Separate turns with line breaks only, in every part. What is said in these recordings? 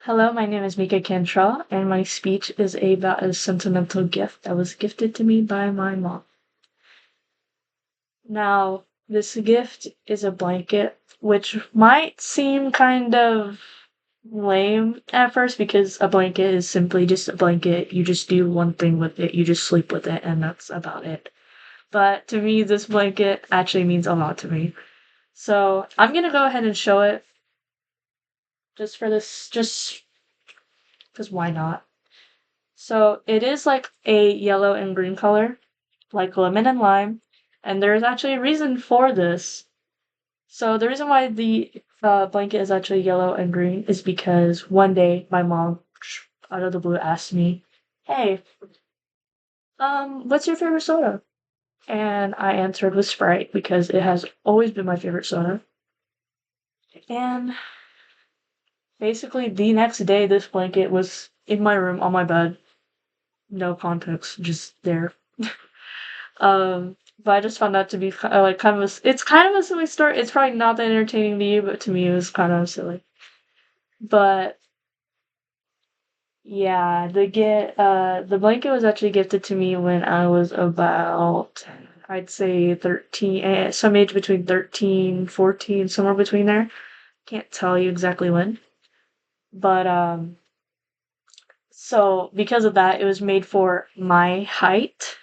Hello, my name is Mika Cantrell, and my speech is about a sentimental gift that was gifted to me by my mom. Now, this gift is a blanket, which might seem kind of lame at first because a blanket is simply just a blanket. You just do one thing with it, you just sleep with it, and that's about it. But to me, this blanket actually means a lot to me. So I'm gonna go ahead and show it just because why not? So it is like a yellow and green color, like lemon and lime, and there's actually a reason for this. So the reason why the blanket is actually yellow and green is because one day my mom, out of the blue, asked me, "Hey, what's your favorite soda?" And I answered with Sprite because it has always been my favorite soda. And basically, the next day, this blanket was in my room on my bed. No context, just there. But I just found that to be like kind of it's kind of a silly story. It's probably not that entertaining to you, but to me it was kind of silly. But yeah, the blanket was actually gifted to me when I was about I'd say 13, some age between 13, 14, somewhere between there. Can't tell you exactly when. But so because of that, it was made for my height.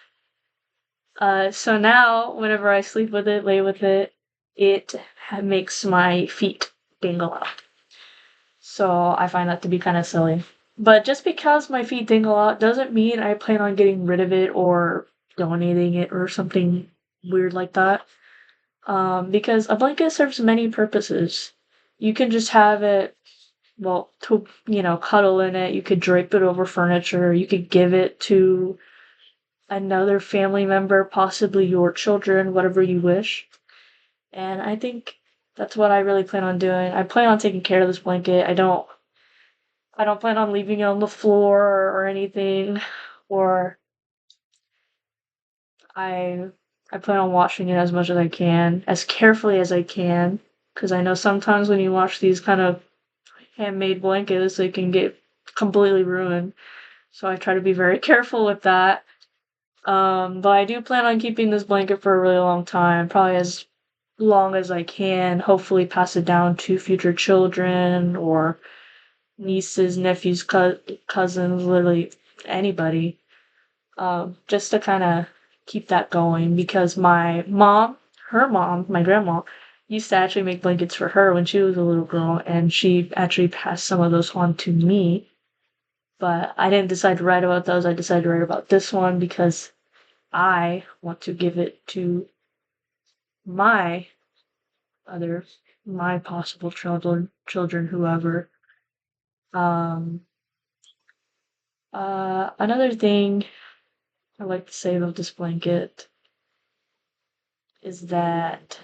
So now, whenever I sleep with it, lay with it, it makes my feet dangle out. So I find that to be kind of silly. But just because my feet dangle out doesn't mean I plan on getting rid of it or donating it or something weird like that. Because a blanket serves many purposes. You can just have it, well, to, cuddle in it. You could drape it over furniture. You could give it to another family member, possibly your children, whatever you wish. And I think that's what I really plan on doing. I plan on taking care of this blanket. I don't plan on leaving it on the floor or anything. Or I I plan on washing it as much as I can, as carefully as I can. Because I know sometimes when you wash these kind of handmade blankets, they can get completely ruined. So I try to be very careful with that. But I do plan on keeping this blanket for a really long time, probably as long as I can. Hopefully, pass it down to future children or nieces, nephews, cousins, literally anybody. Just to kind of keep that going because her mom, my grandma, used to actually make blankets for her when she was a little girl, and she actually passed some of those on to me. But I didn't decide to write about those. I decided to write about this one because I want to give it to my other my possible children, whoever. Um, Another thing I like to say about this blanket is that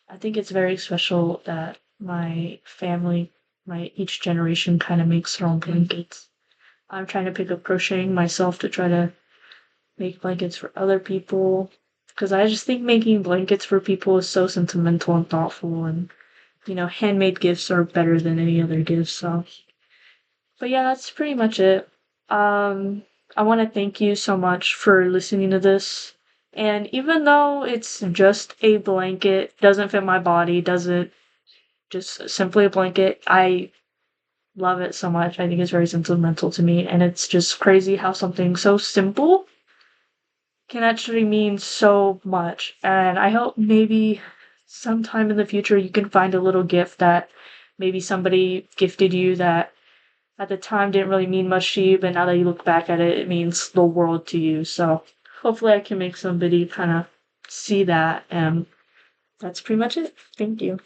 I think it's very special that my family, my each generation kind of makes their own blankets. I'm trying to pick up crocheting myself to try to make blankets for other people because I just think making blankets for people is so sentimental and thoughtful, and handmade gifts are better than any other gifts. So, but yeah, that's pretty much it. Um, I want to thank you so much for listening to this. And even though it's just a blanket, doesn't fit my body, doesn't just simply a blanket, I love it so much. I think it's very sentimental to me. And it's just crazy how something so simple can actually mean so much. And I hope maybe sometime in the future you can find a little gift that maybe somebody gifted you that at the time didn't really mean much to you, but now that you look back at it, it means the world to you. So hopefully I can make somebody kind of see that. And that's pretty much it. Thank you.